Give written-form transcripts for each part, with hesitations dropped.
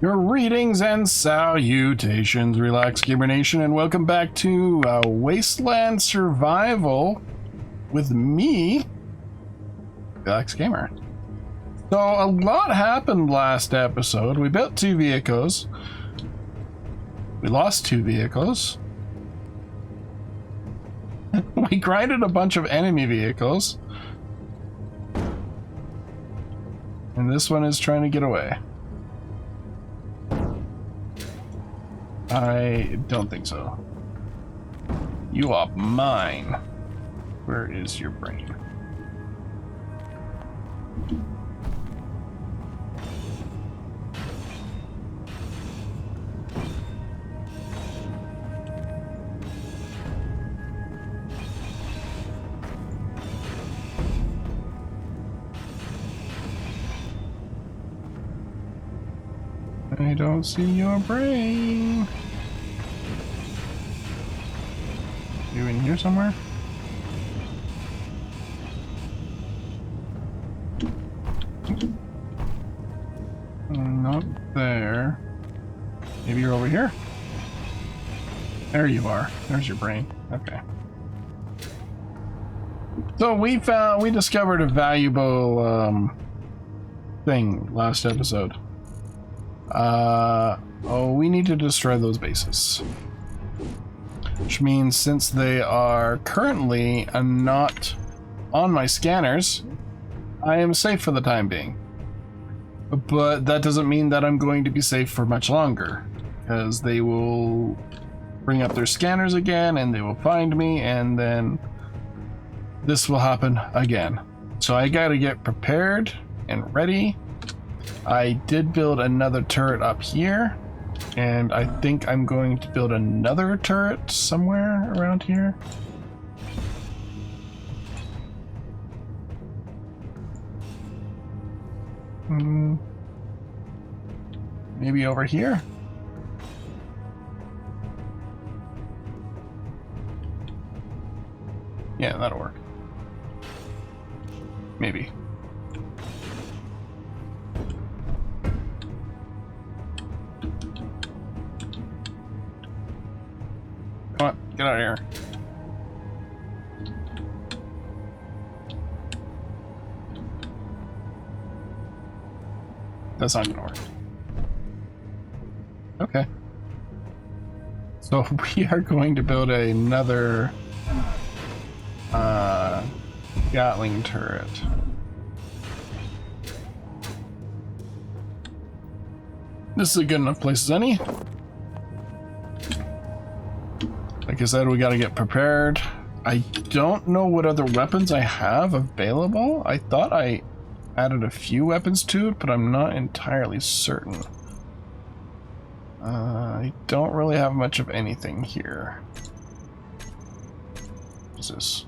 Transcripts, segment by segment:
Greetings and salutations, Relax Gamer Nation, and welcome back to Wasteland Survival with me, Relax Gamer. So a lot happened last episode. We built 2 vehicles. We lost 2 vehicles. We grinded a bunch of enemy vehicles. And this one is trying to get away. I don't think so. You are mine. Where is your brain? I don't see your brain. You in here somewhere? Not there. Maybe you're over here? There you are. There's your brain. Okay. So we discovered a valuable thing last episode. We need to destroy those bases. Which means since they are currently not on my scanners, I am safe for the time being. But that doesn't mean that I'm going to be safe for much longer, because they will bring up their scanners again and they will find me, and then this will happen again. So I gotta get prepared and ready. I did build another turret up here, and I think I'm going to build another turret somewhere around here. Maybe over here? Yeah, that'll work. Maybe. Come on, get out of here. That's not gonna work. Okay. So we are going to build another Gatling turret. This is a good enough place as any. Like I said, we gotta get prepared. I don't know what other weapons I have available. I thought I added a few weapons to it, but I'm not entirely certain. I don't really have much of anything here. What's this?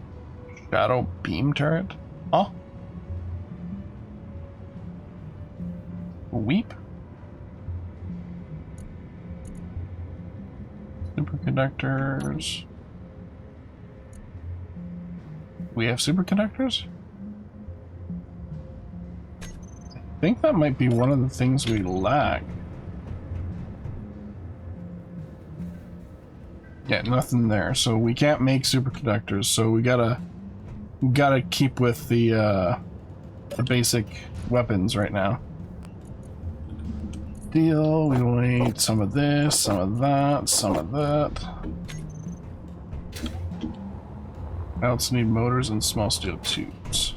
Shadow beam turret? Oh. Weep? Superconductors. We have superconductors? I think that might be one of the things we lack. Yeah, nothing there. So we can't make superconductors, so we gotta keep with the basic weapons right now. Deal, we will need some of this, some of that, some of that. I also need motors and small steel tubes.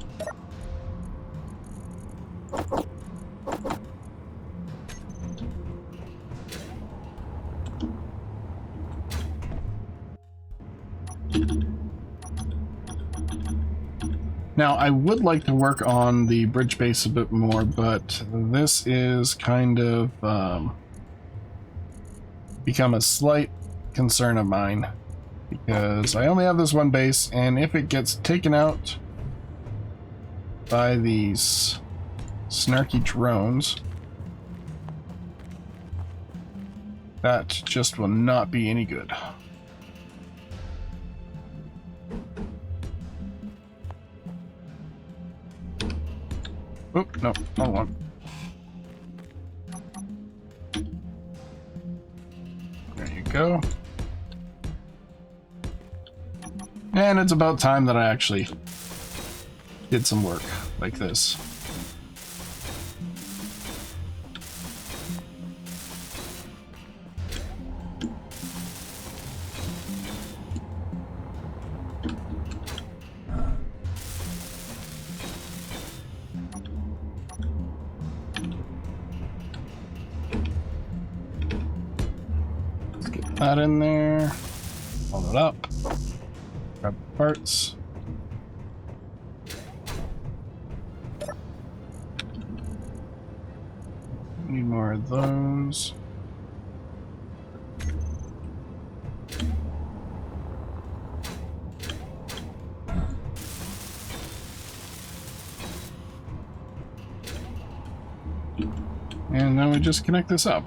Now, I would like to work on the bridge base a bit more, but this is kind of become a slight concern of mine, because I only have this one base, and if it gets taken out by these snarky drones, that just will not be any good. Oop, no, wrong one. go. And it's about time that I actually did some work like this. Let's get that in there. Hold it up. Grab the parts. Need more of those. And then we just connect this up.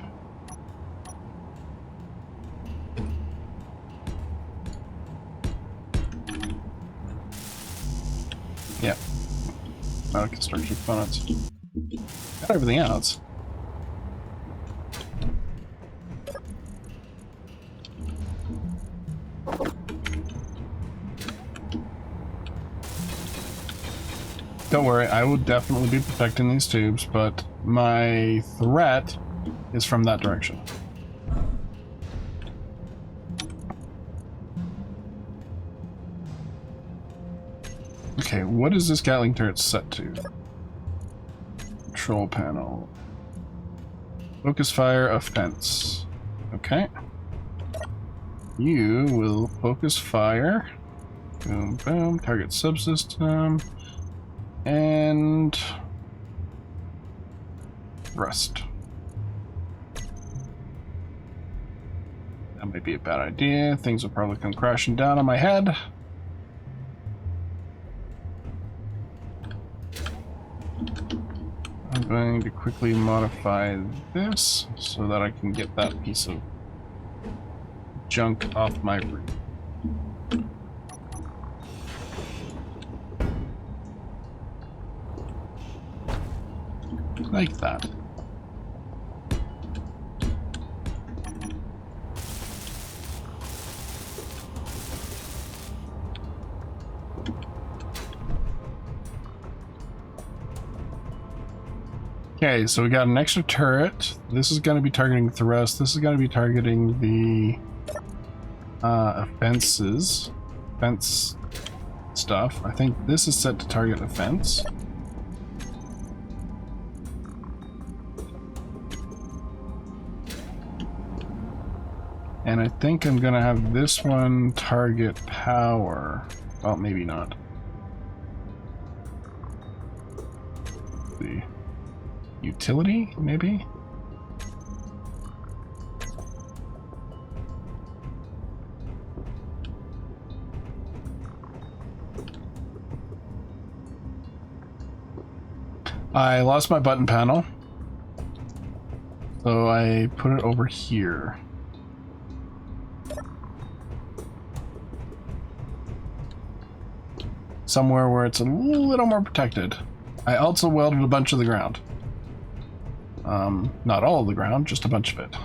Yeah. Not a construction components. Got everything else. Don't worry, I will definitely be protecting these tubes, but my threat is from that direction. Okay, what is this Gatling turret set to? Control panel. Focus fire offense. Okay. You will focus fire. Boom, boom. Target subsystem. And rest. That might be a bad idea. Things will probably come crashing down on my head. I'm going to quickly modify this so that I can get that piece of junk off my roof. Like that. Okay, so we got an extra turret. This is going to be targeting thrust. This is going to be targeting the offense stuff. I think this is set to target offense. And I think I'm gonna have this one target power. Well, maybe not. The utility, maybe? I lost my button panel, so I put it over here. Somewhere where it's a little more protected. I also welded a bunch of the ground. Not all of the ground, just a bunch of it.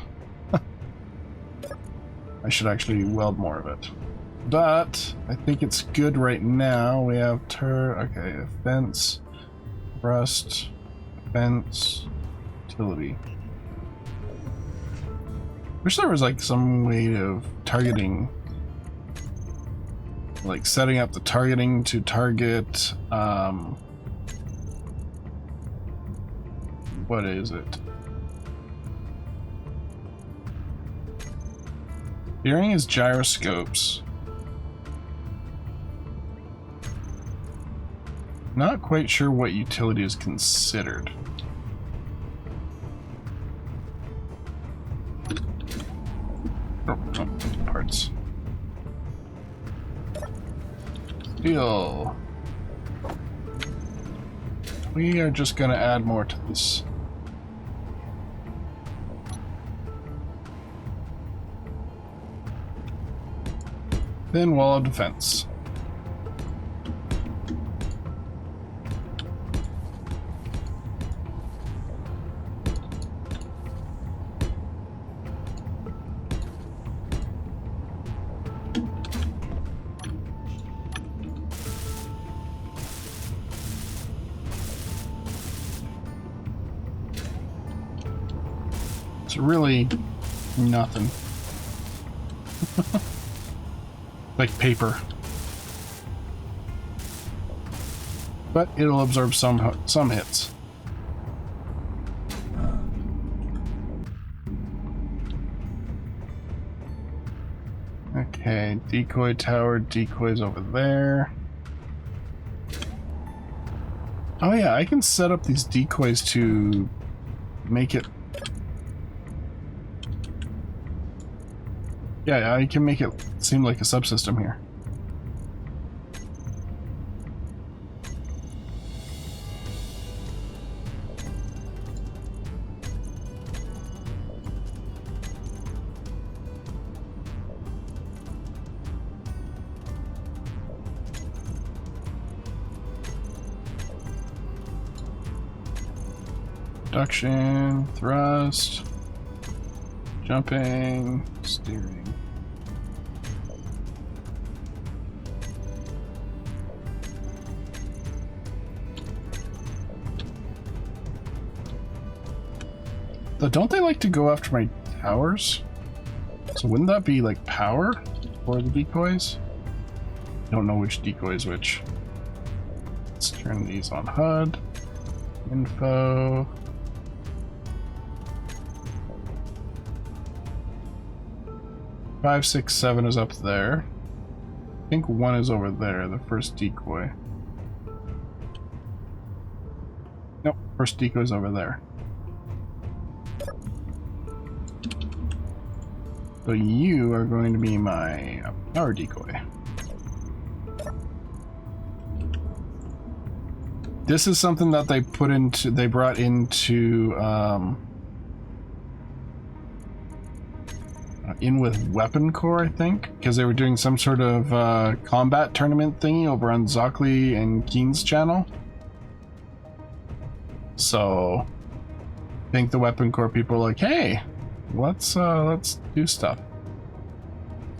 I should actually weld more of it. But I think it's good right now. We have okay, offense, rust, offense, utility. Wish there was like some way of targeting, like setting up the targeting to target, what is it? Steering is gyroscopes. Not quite sure what utility is considered. Oh, parts. Steel. We are just going to add more to this. Thin wall of defense. It's really nothing. Like paper. But it'll absorb some hits. Okay, Decoy Tower, decoys over there. Oh yeah, I can set up these decoys to make it... Yeah, I can make it seem like a subsystem here. Reduction, thrust, jumping, steering. Though don't they like to go after my towers? So wouldn't that be like power for the decoys? Don't know which decoy is which. Let's turn these on HUD. Info. 5, 6, 7 is up there. I think 1 is over there, the first decoy. Nope, first decoy is over there. So you are going to be my power decoy. This is something that they brought into in with Weaponcore, I think, because they were doing some sort of combat tournament thingy over on Zockley and Keen's channel. So I think the Weaponcore people are like, hey, let's do stuff.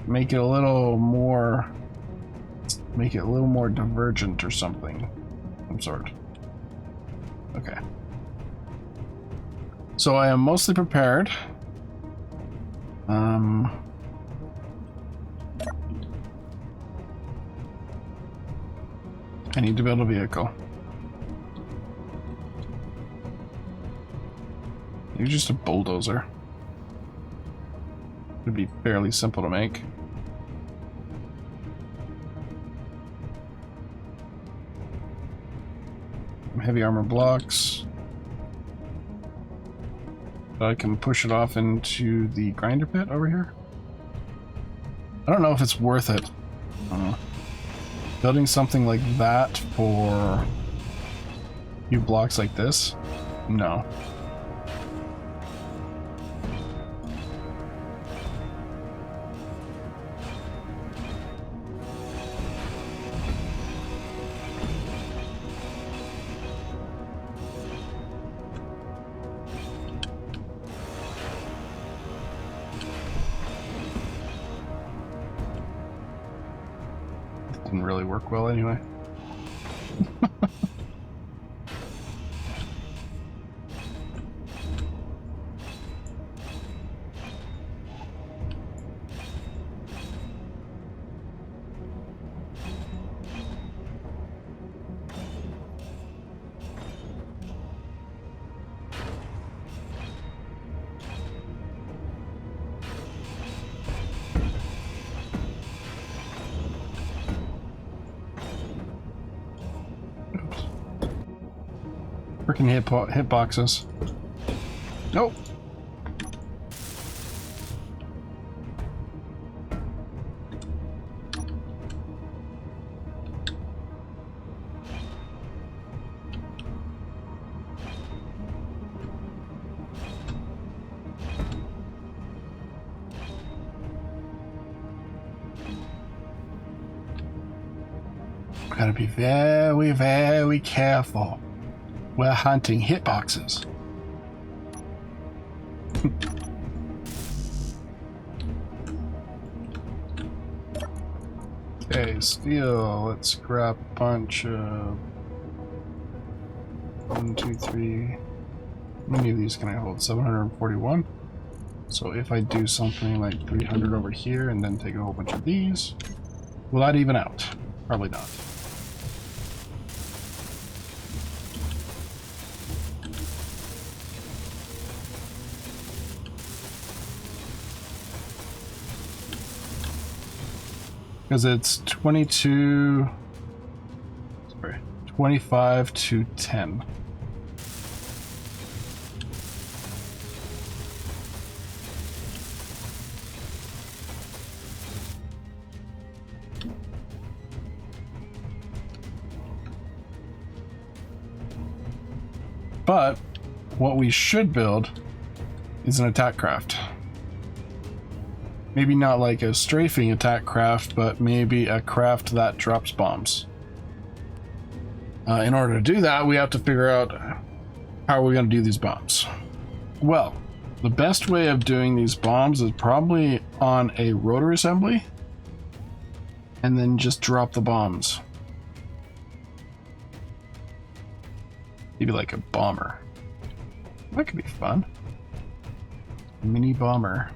Make it a little more divergent or something. Some sort. Okay. So I am mostly prepared. I need to build a vehicle. You're just a bulldozer. It'd be fairly simple to make. Heavy armor blocks. But I can push it off into the grinder pit over here. I don't know if it's worth it. Building something like that for a few blocks like this? No. Didn't really work well anyway. Freaking hitboxes. Nope. Gotta be very, very careful. We're hunting hitboxes. Okay, steel. Let's grab a bunch of 1, 2, 3. How many of these can I hold? 741. So if I do something like 300 over here and then take a whole bunch of these, will that even out? Probably not. Because it's 25 to 10. But what we should build is an attack craft. Maybe not like a strafing attack craft, but maybe a craft that drops bombs. In order to do that, we have to figure out how are we going to do these bombs. Well, the best way of doing these bombs is probably on a rotor assembly and then just drop the bombs. Maybe like a bomber. That could be fun. Mini bomber.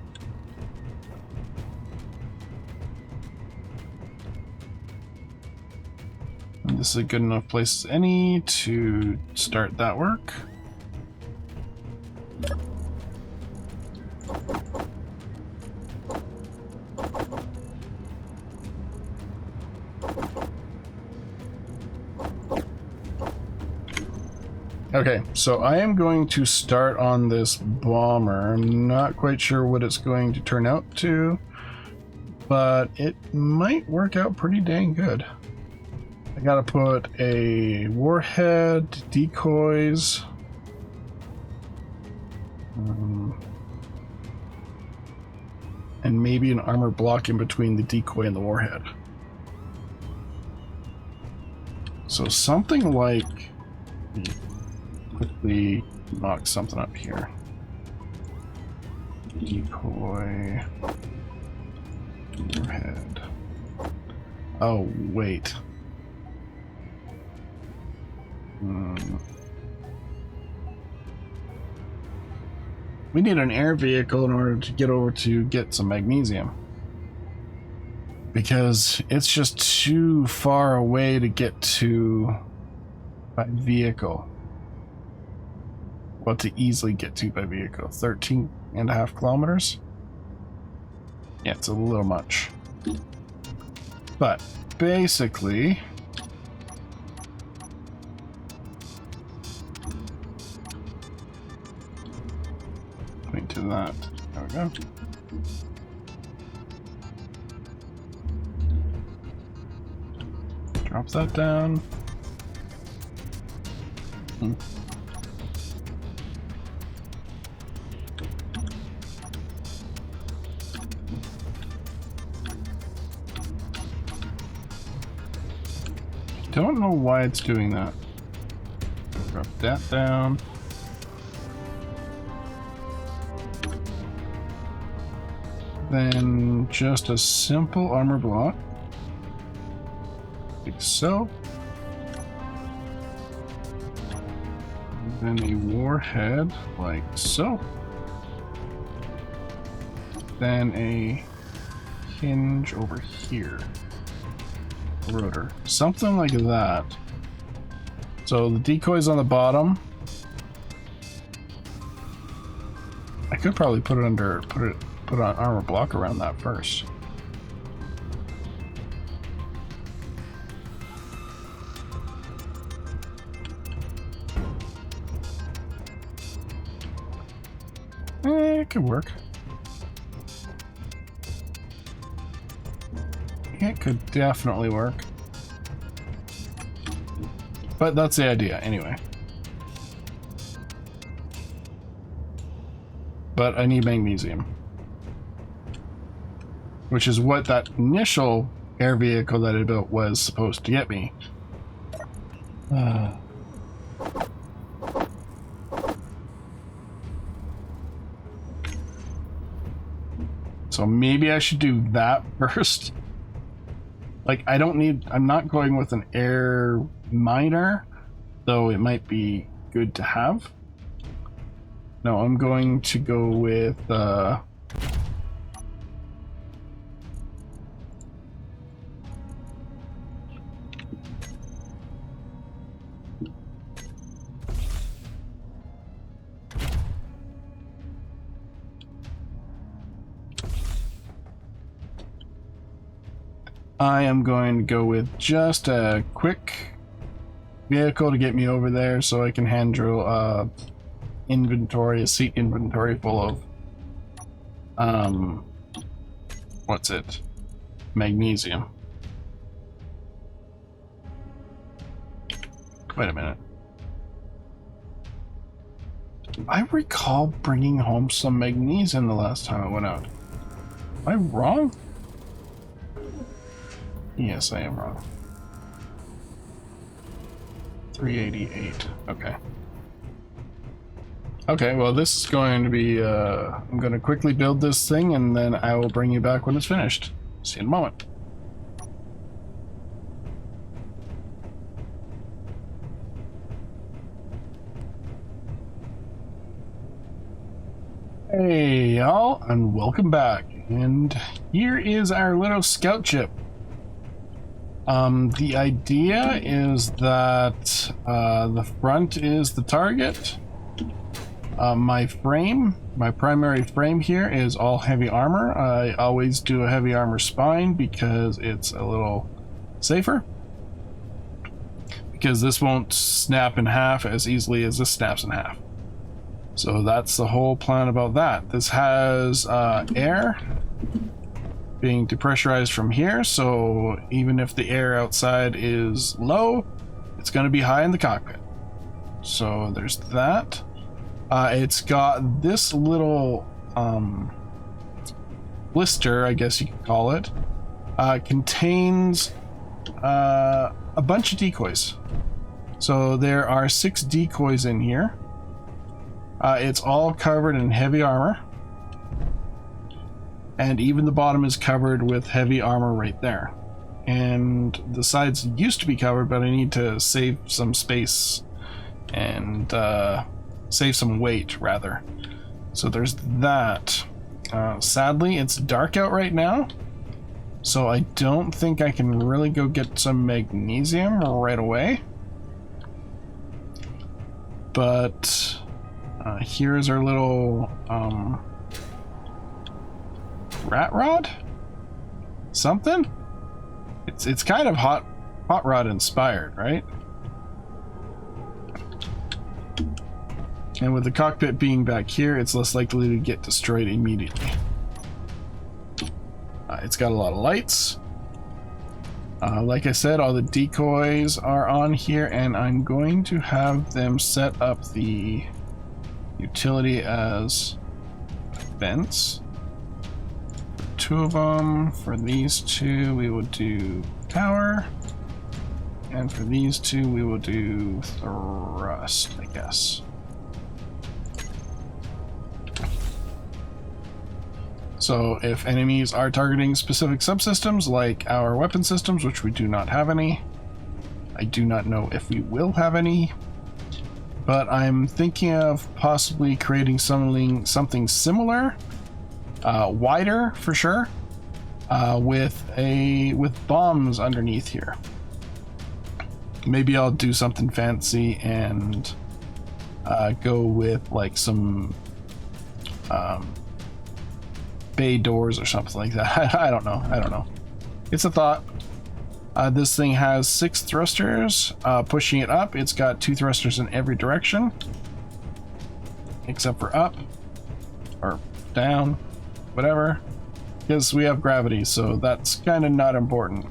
And this is a good enough place as any to start that work. Okay, so I am going to start on this bomber. I'm not quite sure what it's going to turn out to, but it might work out pretty dang good. I gotta put a warhead, decoys, and maybe an armor block in between the decoy and the warhead. So something like... quickly knock something up here. Decoy. Warhead. Oh, wait. We need an air vehicle in order to get over to get some magnesium. Because it's just too far away to get to by vehicle. Well, to easily get to by vehicle. 13.5 kilometers? Yeah, it's a little much. But basically... point to that. There we go. Drop that down. Don't know why it's doing that. Drop that down. Then just a simple armor block. Like so. And then a warhead like so. Then a hinge over here. Rotor. Something like that. So the decoy's on the bottom. I could probably put it under, put an armor block around that first. It could work. It could definitely work. But that's the idea, anyway. But I need magnesium. Which is what that initial air vehicle that I built was supposed to get me. So maybe I should do that first. Like, I'm not going with an air miner, though it might be good to have. No, I'm going to go with I am going to go with just a quick vehicle to get me over there so I can handle inventory, a seat inventory full of what's it? Magnesium. Wait a minute. I recall bringing home some magnesium the last time I went out. Am I wrong? Yes, I am wrong. 388. Okay. Okay, well this is going to be, I'm going to quickly build this thing and then I will bring you back when it's finished. See you in a moment. Hey y'all, and welcome back. And here is our little scout ship. The idea is that the front is the target. My primary frame here is all heavy armor. I always do a heavy armor spine because it's a little safer. Because this won't snap in half as easily as this snaps in half. So that's the whole plan about that. This has air being depressurized from here, so even if the air outside is low, it's going to be high in the cockpit. So there's that. It's got this little blister, I guess you could call it, contains a bunch of decoys. So there are 6 decoys in here. It's all covered in heavy armor. And even the bottom is covered with heavy armor right there. And the sides used to be covered, but I need to save some space and save some weight, rather. So there's that. Sadly, it's dark out right now, so I don't think I can really go get some magnesium right away. But here's our little rat rod? Something? It's kind of hot rod inspired, right? And with the cockpit being back here, it's less likely to get destroyed immediately. It's got a lot of lights. Like I said, all the decoys are on here, and I'm going to have them set up the utility as vents. 2 of them. For these 2, we will do tower. And for these 2, we will do thrust, I guess. So if enemies are targeting specific subsystems like our weapon systems, which we do not have any, I do not know if we will have any, but I'm thinking of possibly creating something similar, wider for sure, with bombs underneath here. Maybe I'll do something fancy and go with like some bay doors or something like that. I don't know. It's a thought. This thing has 6 thrusters. Pushing it up, it's got 2 thrusters in every direction, except for up or down, whatever, because we have gravity, so that's kind of not important.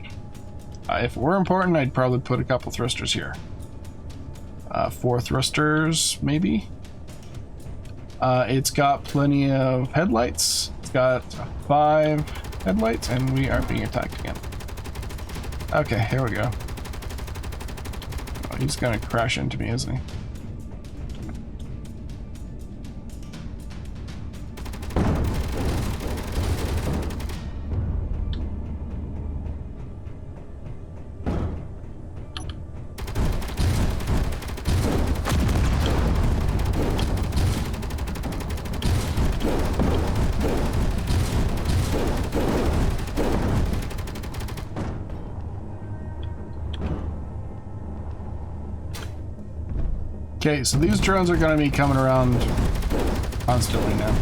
If it were important, I'd probably put a couple thrusters here. 4 thrusters, maybe. It's got plenty of headlights. It's got 5 headlights, and we are being attacked again. Okay, here we go. Oh, he's gonna crash into me, isn't he? Okay, so these drones are going to be coming around constantly now.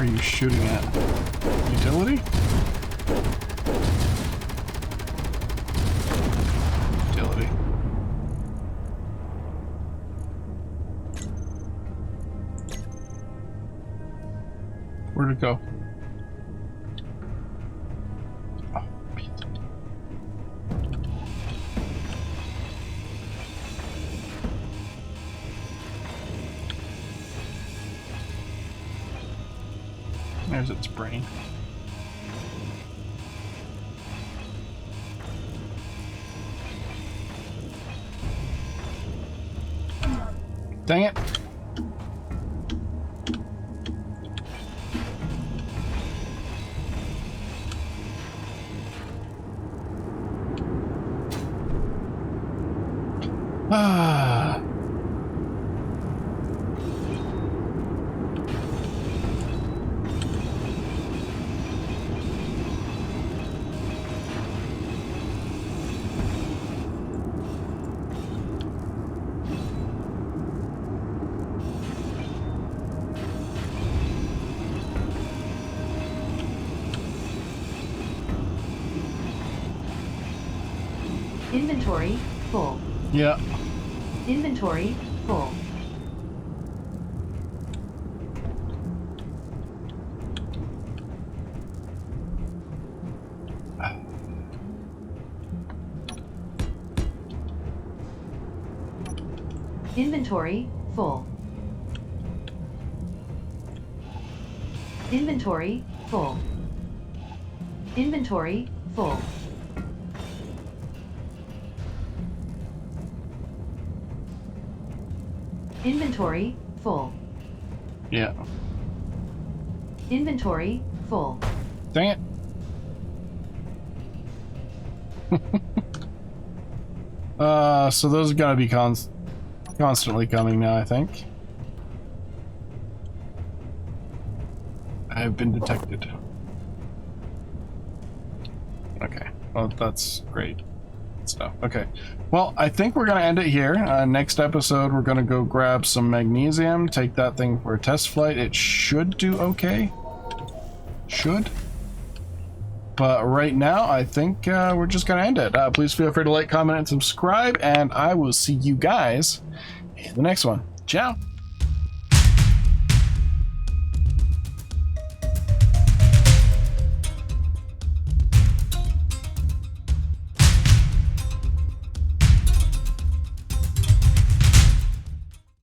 are you shooting at? Utility? Utility. Where'd it go? Oh, pizza. There's its brain. Dang it. Ah. Inventory full. Yeah. Inventory full. Inventory full. Inventory full. Inventory full. Inventory full. Yeah. Inventory full. Dang it. So those are gonna be constantly coming now, I think. I have been detected. Okay. Well, that's great stuff. Okay. Well, I think we're gonna end it here. Next episode, we're gonna go grab some magnesium, take that thing for a test flight. It should do okay. Should. But right now, I think we're just gonna end it. Please feel free to like, comment, and subscribe, and I will see you guys in the next one. Ciao.